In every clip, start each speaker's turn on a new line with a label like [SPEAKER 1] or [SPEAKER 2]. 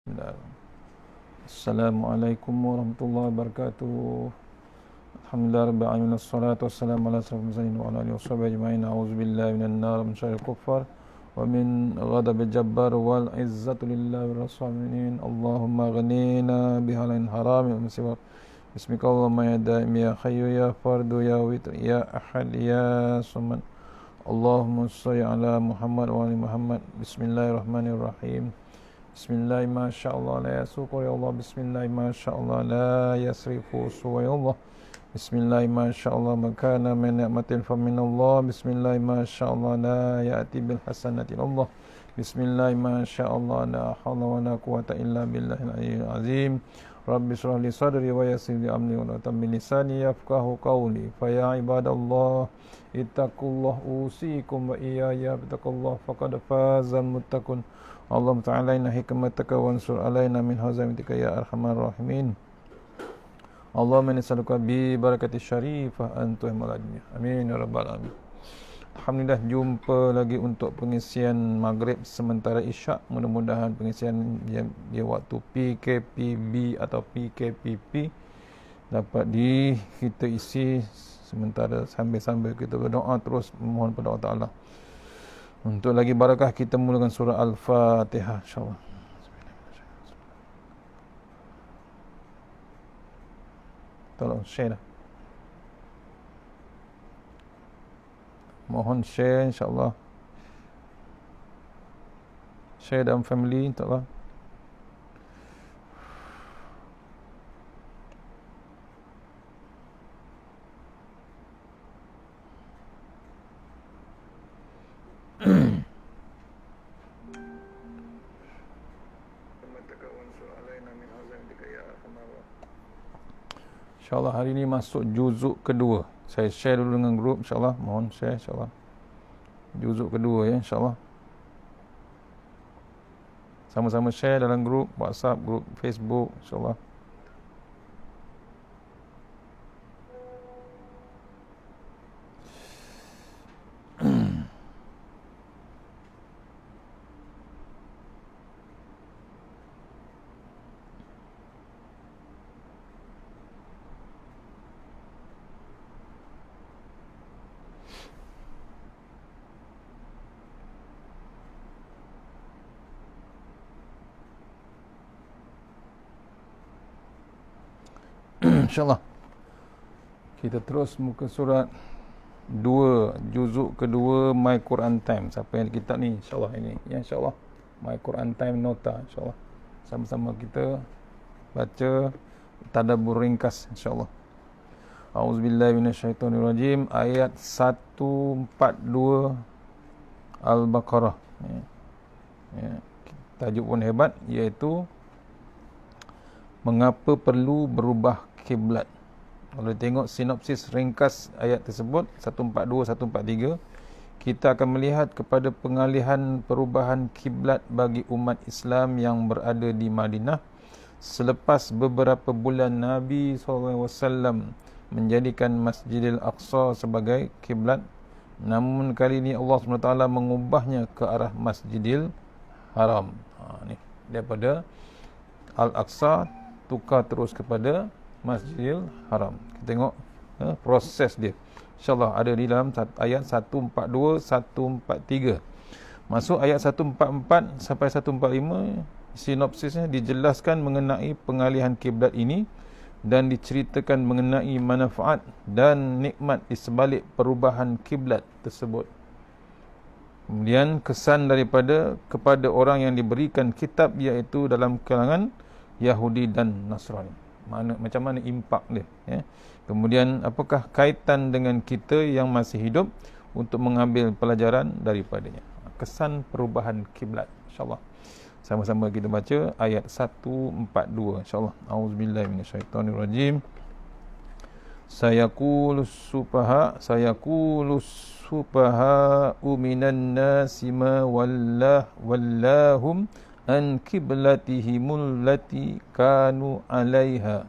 [SPEAKER 1] Bismillahirrahmanirrahim. Assalamualaikum warahmatullahi wabarakatuh. Alhamdulillah rabbil alamin wassalatu wassalamu ala asyrafil mursalin wa ala alihi washabihi ajma'in. A'udzubillahi minan nar min syarril kuffar wa min ghadabil jabbar wal izzatu lillahi wa rasulih. Allahumma ghnina bihalal haram wa siwak. Bismika Allahumma ya daim ya hayyu ya fardu ya witr ya ahad ya samad. Allahumma shalli ala Muhammad wa ali Muhammad. Bismillahirrahmanirrahim. Bismillah masyaallah la yasuqu ya Allah. Bismillah masyaallah la yasrifu su ya Allah. Bismillah masyaallah makana min ni'matin fa min Allah. Bismillah masyaallah la ya'ti bil hasanati Allah. Bismillah masyaallah la haula wa la quwwata illa billahil aliyyil azim. Rabbi shrah li sadri wa yassir li amri wa tammi lisani yafqahu qawli. Fa ya ibadallah ittaqullah usikum wa iyaya bittaqullah faqad fazal muttaqun. Allah Ta'ala inna hikmataka wa ansur alaina min hazamitika ya arhamar rahimin. Allahumma nas'aluka bi barakati syarifah antu hamaladnya. Amin ya rabbal alamin. Alhamdulillah, jumpa lagi untuk pengisian maghrib sementara isyak. Mudah-mudahan pengisian dia waktu PKPB atau PKPP dapat kita isi sementara sambil-sambil kita berdoa terus memohon pada Allah Ta'ala. Untuk lagi barakah kita mulakan surah Al-Fatihah insya-Allah. Tolong share dah. Mohon share insya-Allah. Share dalam family insya-Allah. InsyaAllah hari ini masuk juzuk kedua. Saya share dulu dengan grup insyaAllah. Mohon share insyaAllah. Juzuk kedua ya insyaAllah. Sama-sama share dalam grup WhatsApp, grup Facebook insyaAllah. InsyaAllah kita terus muka surat 2 juzuk kedua My Quran Time. Siapa yang ada kitab ni insyaAllah ini ya, insyaAllah My Quran Time nota insyaAllah. Sama-sama kita baca tadabbur ringkas insyaAllah. A'udzubillahi minasyaitonirrajim. Ayat 142 Al-Baqarah ya. Tajuk pun hebat, iaitu mengapa perlu berubah kiblat. Kalau tengok sinopsis ringkas ayat tersebut 142 143, kita akan melihat kepada pengalihan perubahan kiblat bagi umat Islam yang berada di Madinah selepas beberapa bulan Nabi SAW menjadikan Masjidil Aqsa sebagai kiblat. Namun kali ini Allah SWT mengubahnya ke arah Masjidil Haram. Ni daripada Al-Aqsa tukar terus kepada Masjidil Haram. Kita tengok proses dia. InsyaAllah ada di dalam ayat 142 143. Masuk ayat 144 sampai 145, sinopsisnya dijelaskan mengenai pengalihan kiblat ini dan diceritakan mengenai manfaat dan nikmat di sebalik perubahan kiblat tersebut. Kemudian kesan kepada orang yang diberikan kitab, iaitu dalam kalangan Yahudi dan Nasrani. Macam mana impak dia ya. Kemudian apakah kaitan dengan kita yang masih hidup untuk mengambil pelajaran daripadanya. Kesan perubahan kiblat insyaAllah. Sama-sama kita baca ayat 142 insyaAllah. A'udzubillahi minasyaitonirrajim. Sayaqulus sufaha minan nasi ma wallahum an qiblatihimul lati kanu 'alaiha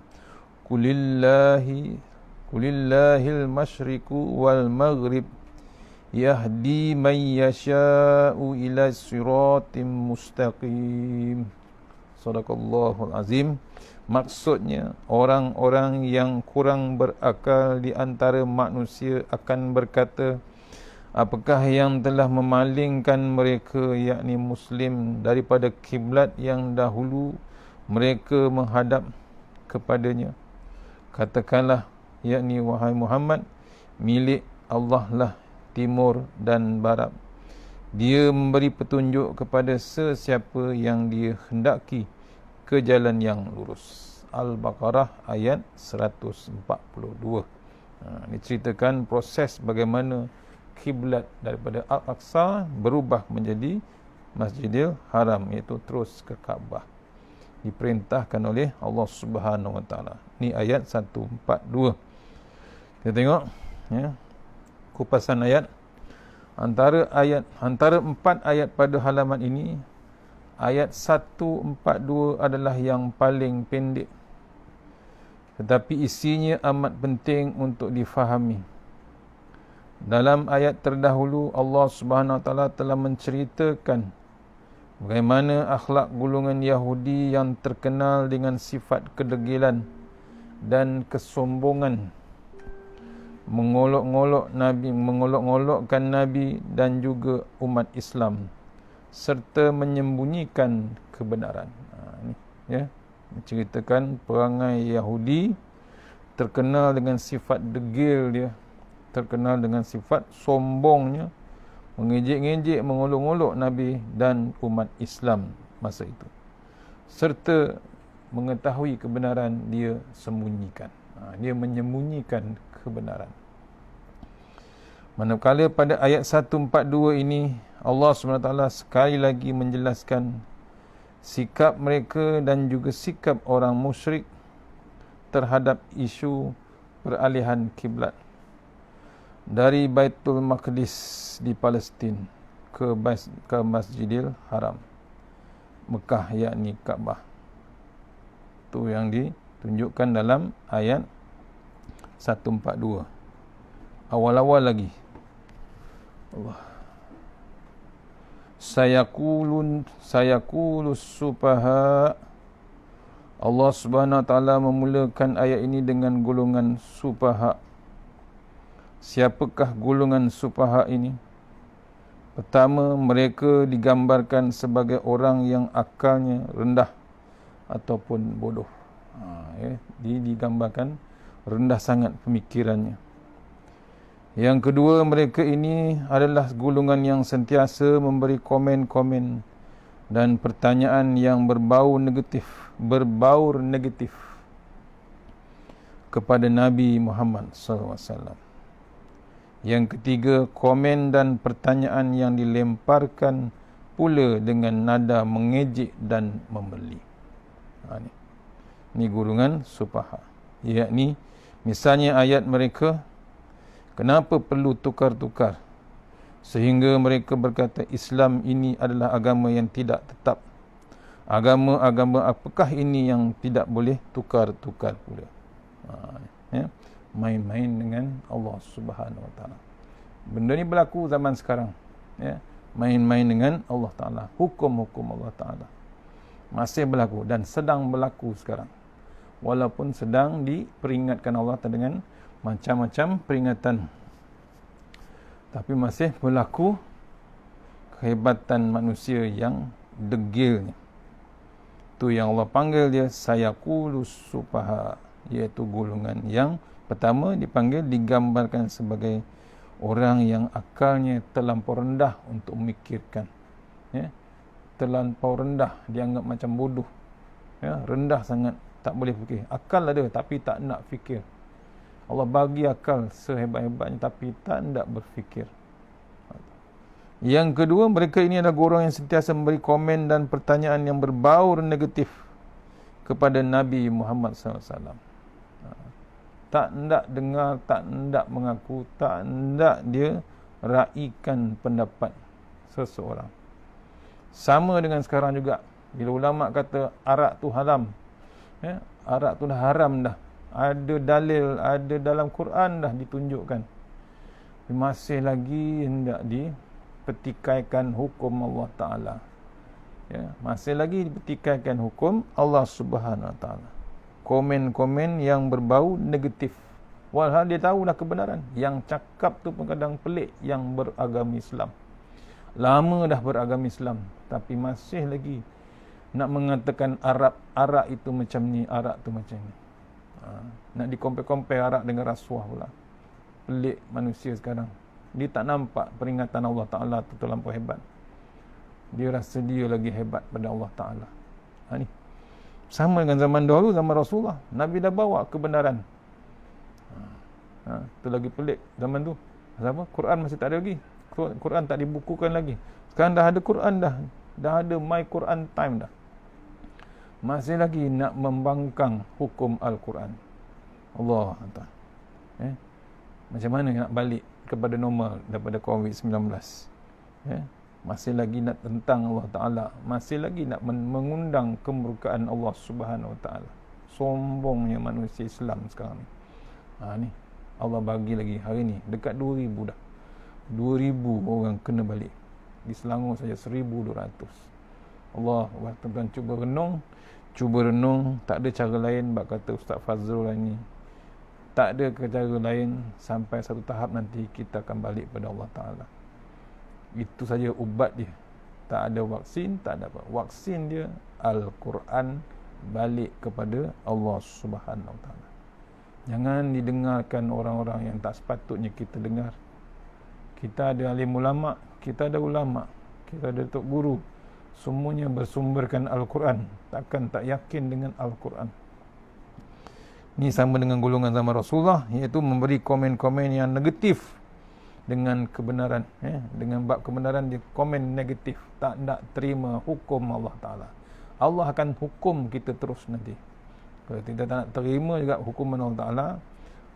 [SPEAKER 1] kulillahil masyriqu wal maghrib yahdi man yasha'u ila siratim mustaqim. Sadaqallahul azim. Maksudnya, orang-orang yang kurang berakal di antara manusia akan berkata, apakah yang telah memalingkan mereka, yakni Muslim, daripada kiblat yang dahulu mereka menghadap kepadanya? Katakanlah, yakni wahai Muhammad, milik Allah lah timur dan barat. Dia memberi petunjuk kepada sesiapa yang dia hendaki ke jalan yang lurus. Al-Baqarah ayat 142. Ini ceritakan proses bagaimana kiblat daripada Al-Aqsa berubah menjadi Masjidil Haram, iaitu terus ke Kaabah. Diperintahkan oleh Allah Subhanahu Wa Taala. Ini ayat 142. Kita tengok kupasan ayat. Antara 4 ayat pada halaman ini, ayat 142 adalah yang paling pendek, tetapi isinya amat penting untuk difahami. Dalam ayat terdahulu, Allah Subhanahu Wa Taala telah menceritakan bagaimana akhlak golongan Yahudi yang terkenal dengan sifat kedegilan dan kesombongan, mengolok-olokkan Nabi dan juga umat Islam, serta menyembunyikan kebenaran. Menceritakan perangai Yahudi terkenal dengan sifat degil dia, terkenal dengan sifat sombongnya, mengejek-ngejek, mengolok-olok Nabi dan umat Islam masa itu, serta mengetahui kebenaran dia sembunyikan. Dia menyembunyikan kebenaran. Manakala pada ayat 142 ini, Allah SWT sekali lagi menjelaskan sikap mereka dan juga sikap orang musyrik terhadap isu peralihan kiblat dari Baitul Maqdis di Palestin ke Masjidil Haram, Mekah, yakni Kaabah. Itu yang ditunjukkan dalam ayat 142. Awal-awal lagi, Allah, sayaqulus sufaha. Allah Subhanahu Wa Taala memulakan ayat ini dengan golongan sufaha. Siapakah golongan sufaha ini? Pertama, mereka digambarkan sebagai orang yang akalnya rendah ataupun bodoh. Digambarkan rendah sangat pemikirannya. Yang kedua, mereka ini adalah golongan yang sentiasa memberi komen-komen dan pertanyaan yang berbaur negatif kepada Nabi Muhammad SAW. Yang ketiga, komen dan pertanyaan yang dilemparkan pula dengan nada mengejek dan membeli. Ini golongan sufaha. Yakni, misalnya ayat mereka, kenapa perlu tukar-tukar? Sehingga mereka berkata Islam ini adalah agama yang tidak tetap. Agama-agama apakah ini yang tidak boleh tukar-tukar pula? Main-main dengan Allah Subhanahu Wa Taala. Benda ni berlaku zaman sekarang. Main-main dengan Allah Taala. Hukum-hukum Allah Taala masih berlaku dan sedang berlaku sekarang. Walaupun sedang diperingatkan Allah dengan macam-macam peringatan, tapi masih berlaku kehebatan manusia yang degilnya. Itu yang Allah panggil dia sayaqulus sufaha, iaitu golongan yang pertama digambarkan sebagai orang yang akalnya terlampau rendah untuk memikirkan. Terlampau rendah, dianggap macam bodoh. Rendah sangat, tak boleh fikir. Akal ada tapi tak nak fikir. Allah bagi akal sehebat-hebatnya tapi tak nak berfikir. Yang kedua, mereka ini adalah orang yang sentiasa memberi komen dan pertanyaan yang berbaur negatif kepada Nabi Muhammad SAW. Tak nak dengar, tak nak mengaku, tak nak dia raikan pendapat seseorang. Sama dengan sekarang juga, bila ulama kata arak tu haram, arak tu dah haram dah, ada dalil, ada dalam Quran dah ditunjukkan, masih lagi hendak dipertikaikan hukum Allah Ta'ala. Ya, masih lagi dipertikaikan hukum Allah Subhanahu Wa Taala. Komen-komen yang berbau negatif. Walhal dia tahu dah kebenaran. Yang cakap tu pun kadang pelik, yang beragama Islam. Lama dah beragama Islam, tapi masih lagi nak mengatakan Arab itu macam ni, Arab tu macam ni. Nak di-compare Arab dengan rasuah pula. Pelik manusia sekarang. Dia tak nampak peringatan Allah Ta'ala tu terlampau hebat. Dia rasa dia lagi hebat pada Allah Ta'ala. Ni sama dengan zaman dahulu, zaman Rasulullah. Nabi dah bawa kebenaran. Tu lagi pelik zaman tu. Apa? Quran masih tak ada lagi. Quran tak dibukukan lagi. Sekarang dah ada Quran dah. Dah ada My Quran Time dah. Masih lagi nak membangkang hukum Al-Quran. Allah Ta'ala. Macam mana nak balik kepada normal daripada COVID-19? Masih lagi nak tentang Allah Ta'ala. Masih lagi nak mengundang kemurkaan Allah Subhanahu Wa Ta'ala. Sombongnya manusia Islam sekarang ni. Ni Allah bagi lagi hari ni dekat 2,000 dah. 2,000 orang kena balik. Di Selangor saja 1,200. Allah, tuan-tuan cuba renung, tak ada cara lain, bak kata Ustaz Fazrul ni. Tak ada cara lain sampai satu tahap nanti kita akan balik pada Allah Ta'ala. Itu saja ubat dia. Tak ada vaksin, tak ada apa. Vaksin dia Al-Quran, balik kepada Allah Subhanahu Wa Ta'ala. Jangan didengarkan orang-orang yang tak sepatutnya kita dengar. Kita ada alim ulama', kita ada ulama', kita ada tok guru. Semuanya bersumberkan Al-Quran. Takkan tak yakin dengan Al-Quran. Ini sama dengan golongan zaman Rasulullah, iaitu memberi komen-komen yang negatif dengan kebenaran. Dengan bab kebenaran dia komen negatif. Tak nak terima hukum Allah Ta'ala. Allah akan hukum kita terus nanti. Kalau kita tak nak terima juga hukuman Allah Ta'ala,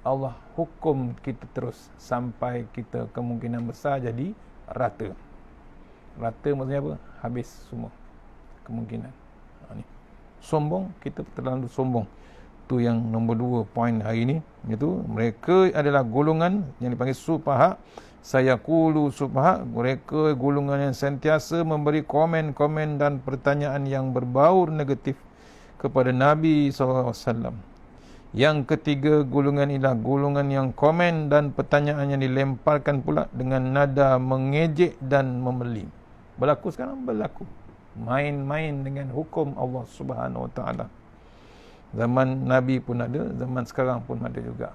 [SPEAKER 1] Allah hukum kita terus sampai kita kemungkinan besar jadi rata. Rata maksudnya apa? Habis semua kemungkinan. Ni. Sombong, kita terlalu sombong. Itu yang nombor 2 poin hari ini, iaitu mereka adalah golongan yang dipanggil sufaha. Sayaqulu sufaha, mereka golongan yang sentiasa memberi komen-komen dan pertanyaan yang berbau negatif kepada Nabi SAW. Yang ketiga, golongan ialah golongan yang komen dan pertanyaan yang dilemparkan pula dengan nada mengejek dan membeli. Berlaku sekarang, berlaku. Main-main dengan hukum Allah Subhanahu Wa Ta'ala. Zaman Nabi pun ada, zaman sekarang pun ada juga.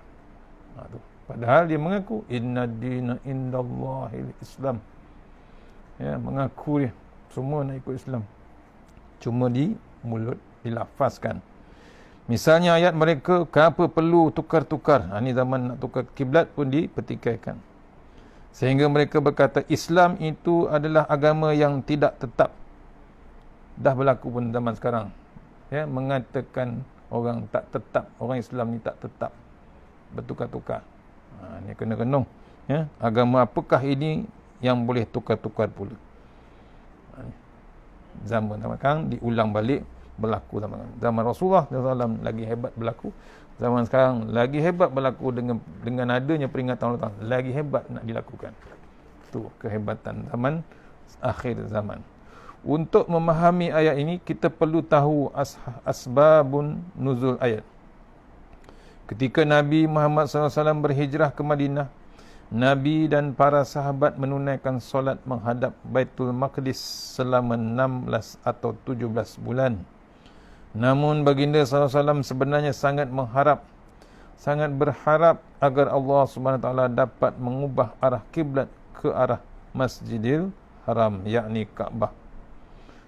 [SPEAKER 1] Padahal dia mengaku inna dina indallahil Islam. Mengaku dia semua nak ikut Islam. Cuma di mulut dilafazkan. Misalnya ayat mereka, kenapa perlu tukar-tukar? Ini zaman nak tukar kiblat pun dipertikaikan. Sehingga mereka berkata Islam itu adalah agama yang tidak tetap. Dah berlaku pun zaman sekarang. Mengatakan orang tak tetap, orang Islam ni tak tetap, bertukar-tukar. Ni kena renung. Agama apakah ini yang boleh tukar-tukar pula? Zaman sekarang diulang balik, berlaku zaman Rasulullah SAW lagi hebat berlaku. Zaman sekarang lagi hebat berlaku dengan adanya peringatan Allah Ta'ala, lagi hebat nak dilakukan. Itu kehebatan zaman akhir zaman. Untuk memahami ayat ini, kita perlu tahu asbabun nuzul ayat. Ketika Nabi Muhammad SAW berhijrah ke Madinah, Nabi dan para sahabat menunaikan solat menghadap Baitul Maqdis selama 16 atau 17 bulan. Namun baginda SAW sebenarnya sangat berharap agar Allah SWT dapat mengubah arah kiblat ke arah Masjidil Haram, yakni Kaabah.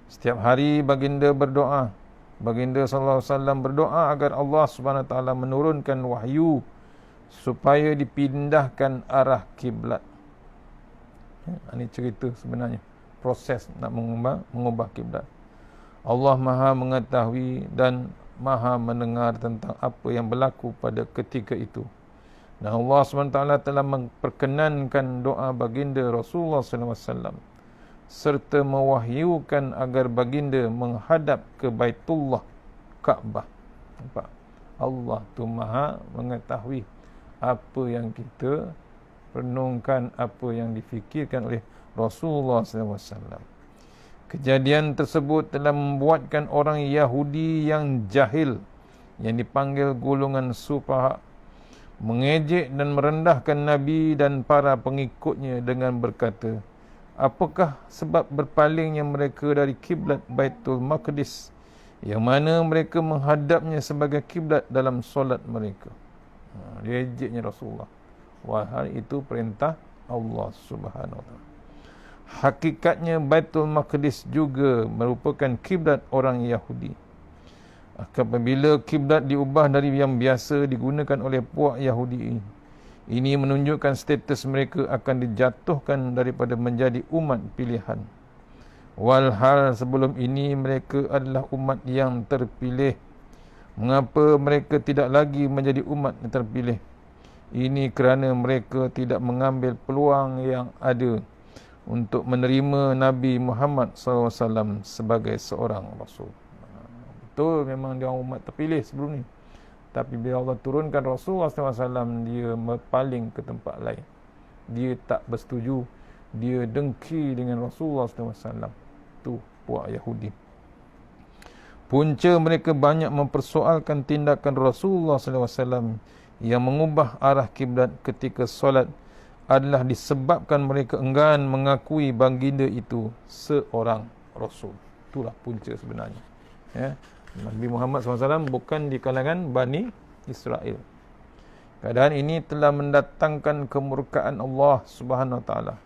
[SPEAKER 1] Setiap hari baginda berdoa. Baginda SAW berdoa agar Allah SWT menurunkan wahyu supaya dipindahkan arah kiblat. Ini cerita sebenarnya proses nak mengubah kiblat. Allah Maha mengetahui dan Maha mendengar tentang apa yang berlaku pada ketika itu. Dan Allah SWT telah memperkenankan doa baginda Rasulullah SAW serta mewahyukan agar baginda menghadap ke Baitullah Kaabah. Nampak? Allah tu Maha mengetahui apa yang kita renungkan, apa yang difikirkan oleh Rasulullah SAW. Kejadian tersebut telah membuatkan orang Yahudi yang jahil, yang dipanggil golongan sufaha, mengejek dan merendahkan Nabi dan para pengikutnya dengan berkata, apakah sebab berpalingnya mereka dari kiblat Baitul Maqdis, yang mana mereka menghadapnya sebagai kiblat dalam solat mereka? Dia ejeknya Rasulullah. Wahai, itu perintah Allah Subhanahu Wa Taala. Hakikatnya Baitul Maqdis juga merupakan kiblat orang Yahudi. Apabila kiblat diubah dari yang biasa digunakan oleh puak Yahudi ini menunjukkan status mereka akan dijatuhkan daripada menjadi umat pilihan. Walhal sebelum ini mereka adalah umat yang terpilih. Mengapa mereka tidak lagi menjadi umat yang terpilih? Ini kerana mereka tidak mengambil peluang yang ada untuk menerima Nabi Muhammad SAW sebagai seorang Rasul. Betul, memang dia umat terpilih sebelum ni. Tapi bila Allah turunkan Rasulullah SAW, dia berpaling ke tempat lain. Dia tak bersetuju. Dia dengki dengan Rasulullah SAW. Itu puak Yahudi. Punca mereka banyak mempersoalkan tindakan Rasulullah SAW yang mengubah arah kiblat ketika solat adalah disebabkan mereka enggan mengakui baginda itu seorang Rasul. Itulah punca sebenarnya. Ya. Nabi Muhammad SAW bukan di kalangan Bani Israel. Keadaan ini telah mendatangkan kemurkaan Allah Subhanahu Wa Taala.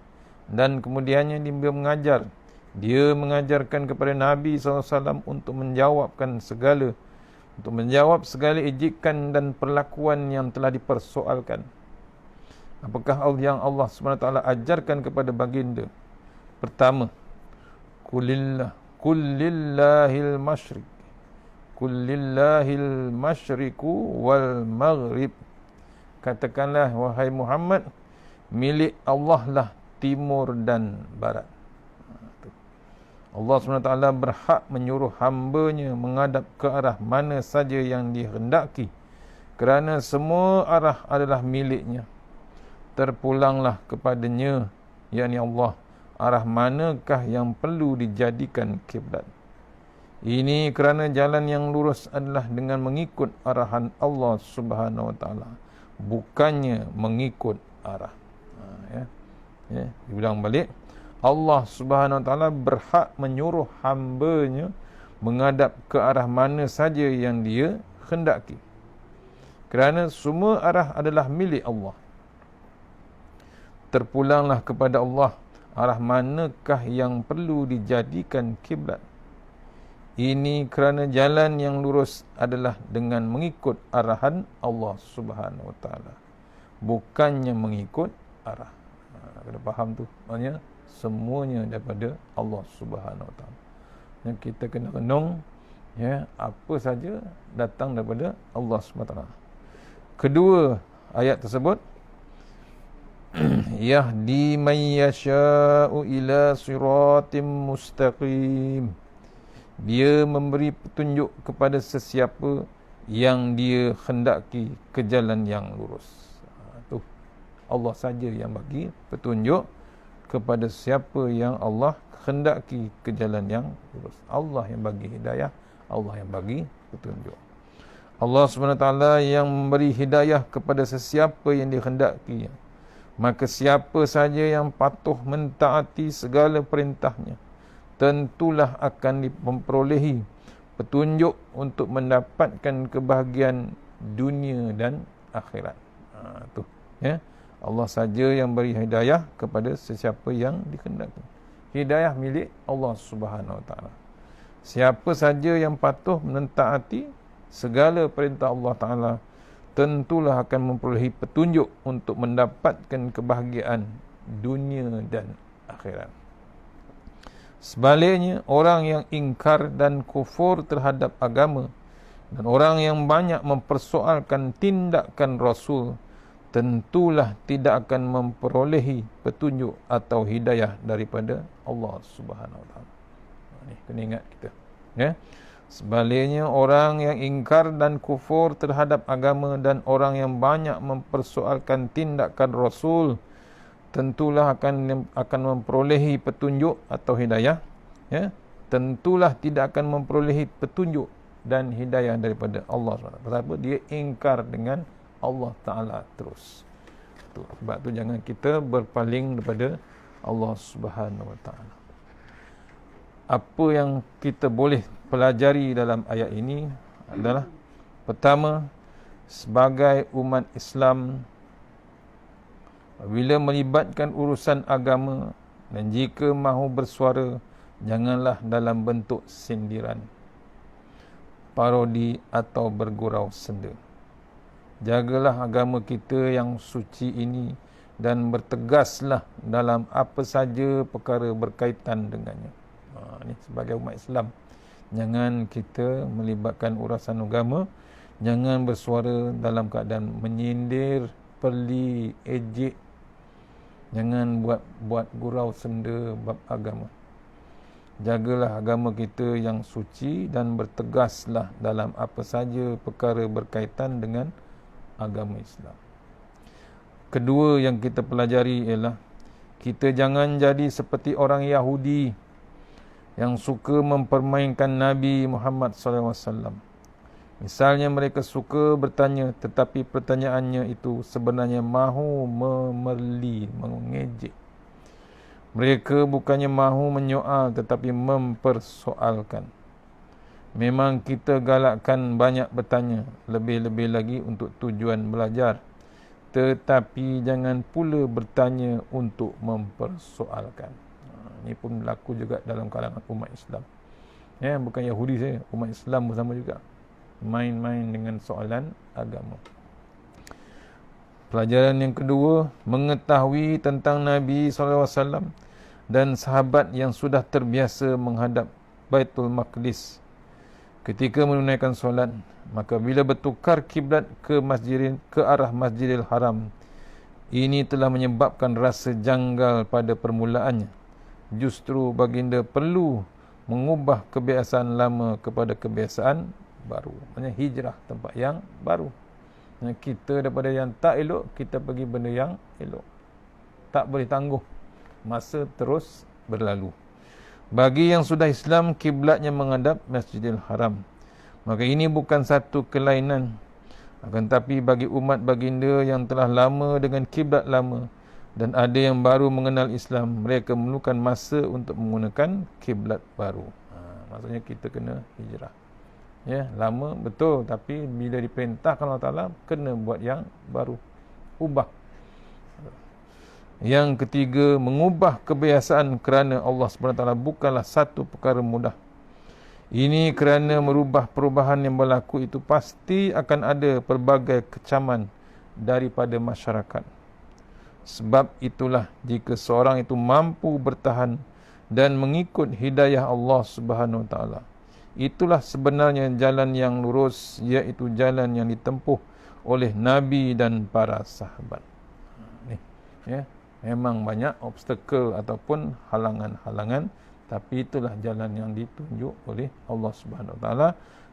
[SPEAKER 1] Dan kemudiannya dia mengajarkan kepada Nabi SAW untuk menjawab segala ejekan dan perlakuan yang telah dipersoalkan. Apakah yang Allah SWT ajarkan kepada baginda? Pertama, Kullillahil masyriku wal maghrib. Katakanlah, wahai Muhammad, milik Allah lah timur dan barat. Allah SWT berhak menyuruh hamba-Nya menghadap ke arah mana saja yang dihendaki, kerana semua arah adalah miliknya. Terpulanglah kepadanya, yakni Allah, arah manakah yang perlu dijadikan kiblat. Ini kerana jalan yang lurus adalah dengan mengikut arahan Allah Subhanahu Wa Taala, bukannya mengikut arah. Diulang balik. Allah Subhanahu Wa Taala berhak menyuruh hamba-Nya menghadap ke arah mana saja yang Dia hendaki, kerana semua arah adalah milik Allah. Terpulanglah kepada Allah, arah manakah yang perlu dijadikan kiblat. Ini kerana jalan yang lurus adalah dengan mengikut arahan Allah Subhanahu Wa Taala, bukannya mengikut arah. Kena faham tu. Maksudnya semuanya daripada Allah Subhanahu Wa Taala. Yang kita kena renung, apa saja datang daripada Allah Subhanahu Wa Taala. Kedua ayat tersebut, yahdi man yasha'u ila siratim mustaqim. Dia memberi petunjuk kepada sesiapa yang Dia hendaki ke jalan yang lurus. Tu Allah saja yang bagi petunjuk kepada siapa yang Allah hendaki ke jalan yang lurus. Allah yang bagi hidayah, Allah yang bagi petunjuk. Allah SWT yang memberi hidayah kepada sesiapa yang dikehendaki. Maka siapa saja yang patuh mentaati segala perintahnya, tentulah akan memperolehi petunjuk untuk mendapatkan kebahagiaan dunia dan akhirat. Allah saja yang beri hidayah kepada sesiapa yang dikehendaki. Hidayah milik Allah Subhanahu Wa Taala. Siapa saja yang patuh mentaati segala perintah Allah Taala, tentulah akan memperolehi petunjuk untuk mendapatkan kebahagiaan dunia dan akhirat. Sebaliknya, orang yang ingkar dan kufur terhadap agama dan orang yang banyak mempersoalkan tindakan Rasul, tentulah tidak akan memperolehi petunjuk atau hidayah daripada Allah Subhanahu Wa Taala. Ini kena ingat kita. Sebaliknya, orang yang ingkar dan kufur terhadap agama dan orang yang banyak mempersoalkan tindakan Rasul, tentulah akan memperolehi petunjuk atau hidayah ya, tentulah tidak akan memperolehi petunjuk dan hidayah daripada Allah SWT. Sebab dia ingkar dengan Allah Ta'ala terus. Sebab tu jangan kita berpaling daripada Allah Subhanahu Wa Ta'ala. Apa yang kita boleh pelajari dalam ayat ini adalah, pertama, sebagai umat Islam, bila melibatkan urusan agama dan jika mahu bersuara, janganlah dalam bentuk sindiran, parodi atau bergurau senda. Jagalah agama kita yang suci ini dan bertegaslah dalam apa saja perkara berkaitan dengannya. Ini sebagai umat Islam, jangan kita melibatkan urusan agama, jangan bersuara dalam keadaan menyindir, perli, ejek, jangan buat gurau senda bab agama. Jagalah agama kita yang suci dan bertegaslah dalam apa saja perkara berkaitan dengan agama Islam. Kedua yang kita pelajari ialah, kita jangan jadi seperti orang Yahudi yang suka mempermainkan Nabi Muhammad SAW. Misalnya mereka suka bertanya, tetapi pertanyaannya itu sebenarnya mahu memerli, mengejek. Mereka bukannya mahu menyoal, tetapi mempersoalkan. Memang kita galakkan banyak bertanya, lebih-lebih lagi untuk tujuan belajar. Tetapi jangan pula bertanya untuk mempersoalkan. Ini pun berlaku juga dalam kalangan umat Islam. Ya, bukan Yahudi saja, umat Islam pun sama juga. Main-main dengan soalan agama. Pelajaran yang kedua, mengetahui tentang Nabi SAW dan sahabat yang sudah terbiasa menghadap Baitul Maqdis ketika menunaikan solat, maka bila bertukar kiblat ke arah Masjidil Haram, ini telah menyebabkan rasa janggal pada permulaannya. Justru baginda perlu mengubah kebiasaan lama kepada kebiasaan baru. Maksudnya hijrah tempat yang baru. Kita daripada yang tak elok, kita pergi benda yang elok. Tak boleh tangguh, masa terus berlalu. Bagi yang sudah Islam, kiblatnya menghadap Masjidil Haram, maka ini bukan satu kelainan. Akan tapi bagi umat baginda yang telah lama dengan kiblat lama dan ada yang baru mengenal Islam, mereka memerlukan masa untuk menggunakan kiblat baru. Maksudnya kita kena hijrah. Ya, lama betul, tapi bila diperintahkan Allah Ta'ala, kena buat yang baru, ubah. Yang ketiga, mengubah kebiasaan kerana Allah SWT bukanlah satu perkara mudah. Ini kerana merubah perubahan yang berlaku itu pasti akan ada pelbagai kecaman daripada masyarakat. Sebab itulah, jika seorang itu mampu bertahan dan mengikut hidayah Allah Subhanahu Wa Ta'ala, itulah sebenarnya jalan yang lurus, iaitu jalan yang ditempuh oleh Nabi dan para sahabat. Ya, memang banyak obstakel ataupun halangan-halangan, tapi itulah jalan yang ditunjuk oleh Allah Subhanahu Wa Taala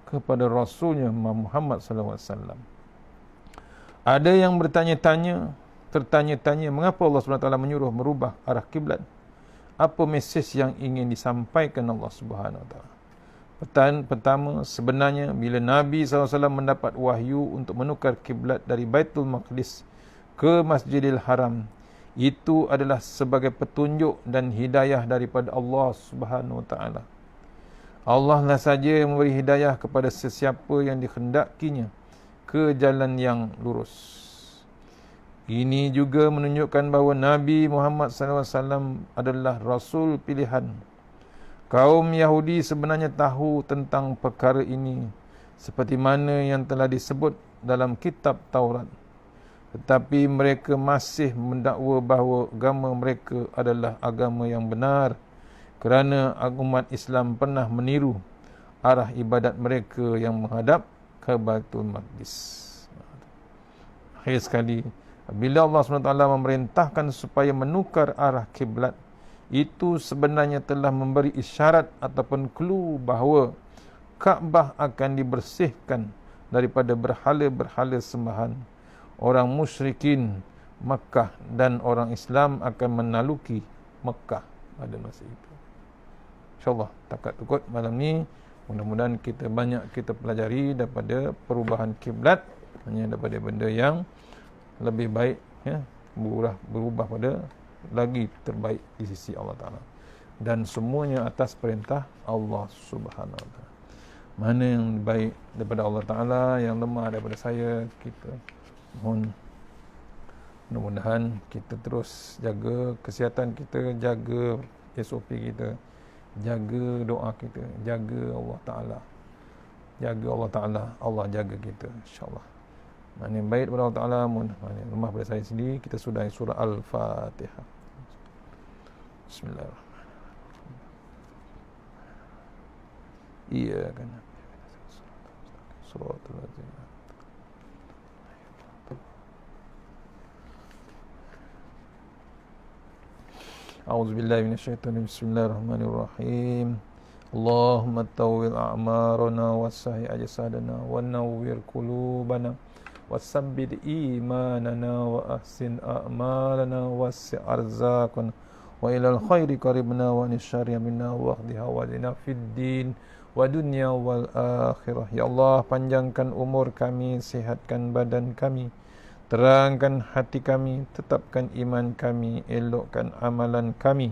[SPEAKER 1] kepada Rasulnya Muhammad SAW. Ada yang tertanya-tanya mengapa Allah Subhanahu Wa Taala menyuruh merubah arah kiblat? Apa mesej yang ingin disampaikan Allah Subhanahu Wa Taala? Pertama, sebenarnya bila Nabi SAW mendapat wahyu untuk menukar kiblat dari Baitul Maqdis ke Masjidil Haram, itu adalah sebagai petunjuk dan hidayah daripada Allah Subhanahu Wa Taala. Allah lah saja yang memberi hidayah kepada sesiapa yang dikhendakinya ke jalan yang lurus. Ini juga menunjukkan bahawa Nabi Muhammad SAW adalah Rasul pilihan. Kaum Yahudi sebenarnya tahu tentang perkara ini, seperti mana yang telah disebut dalam kitab Taurat. Tetapi mereka masih mendakwa bahawa agama mereka adalah agama yang benar, kerana umat Islam pernah meniru arah ibadat mereka yang menghadap ke Baitul Maqdis. Akhir sekali, bila Allah SWT memerintahkan supaya menukar arah kiblat, itu sebenarnya telah memberi isyarat ataupun clue bahawa Kaabah akan dibersihkan daripada berhala-berhala sembahan orang musyrikin Makkah, dan orang Islam akan menaluki Makkah pada masa itu. InsyaAllah takat tukut malam ni, mudah-mudahan kita pelajari daripada perubahan kiblat, hanya daripada benda yang lebih baik, ya, berubah pada lagi terbaik di sisi Allah Ta'ala, dan semuanya atas perintah Allah Subhanahu Wa Ta'ala. Mana yang baik daripada Allah Ta'ala, yang lemah daripada saya, kita mohon mudah-mudahan kita terus jaga kesihatan kita, jaga SOP kita, jaga doa kita, jaga Allah Ta'ala, jaga Allah Ta'ala, Allah jaga kita, insyaAllah. Mana yang baik daripada Allah Ta'ala, mana yang lemah daripada saya sendiri, kita sudahi surah Al-Fatihah. Bismillahirrahmanirrahim. Iya kan. Suratul Azim. A'udzubillahi minasyaitonir rajim. Bismillahirrahmanirrahim. Allahumma tawwil a'marana wassahi ajsadana wa nawwir qulubana wasabbit imanana wa ahsin a'malana wassi' arzaqana wa ilal khairi qaribna wa nisyarri minna wa ahdina wa lina fid din wa dunya wal akhirah. Ya Allah, panjangkan umur kami, sihatkan badan kami, terangkan hati kami, tetapkan iman kami, elokkan amalan kami,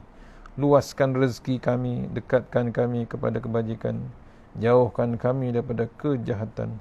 [SPEAKER 1] luaskan rezeki kami, dekatkan kami kepada kebajikan, jauhkan kami daripada kejahatan,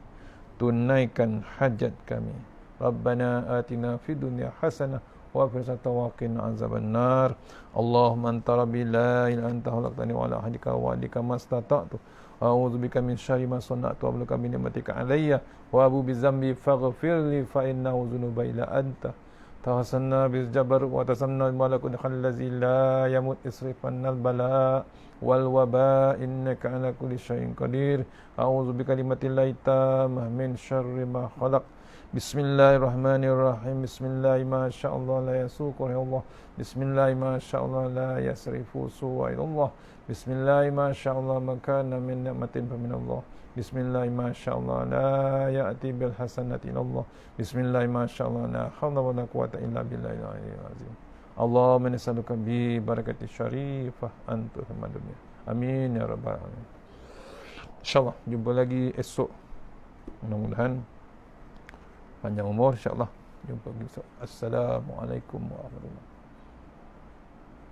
[SPEAKER 1] tunaikan hajat kami. Rabbana atina fid dunya hasanah wa fil akhirati wa qina azaban nar. Allahumma anta rabbi la ilaha illa anta khalaqtani wa la ahdika wa adika mastata'tu. A'udzubika min syarri ma sana'tu wa abluka bi ni'matika alayya wa abu bi dzambi faghfirli fa innahu dzunuba illa anta. Tahasanna bil jabar wa tasanna al malakut khallazi la yamut isrifan al bala wal waba innaka ala kulli syai'in qadir. A'udzubika kalimatillahi tammah min syarri ma khalaq. Bismillahirrahmanirrahim. Bismillahi ma sya'allah la yasuqu Allah. Bismillahi ma sya'allah la yasrifu su'a ilallah. Bismillahi ma sya'allah makana min ni'matin fa min Allah. Bismillahi ma sya'allah la ya'ti bil hasanati ilallah. Bismillahi ma sya'allah la hawla wa la quwwata illa billahi al-'aliyyil 'azim. Allahumma nas'aluka bi barakati syarifah anta hamadunya. Amin ya rabbal alamin. InsyaAllah jumpa lagi esok. Mudah-mudahan panjang umur, insyaAllah. Jumpa besok. Assalamualaikum warahmatullahi wabarakatuh.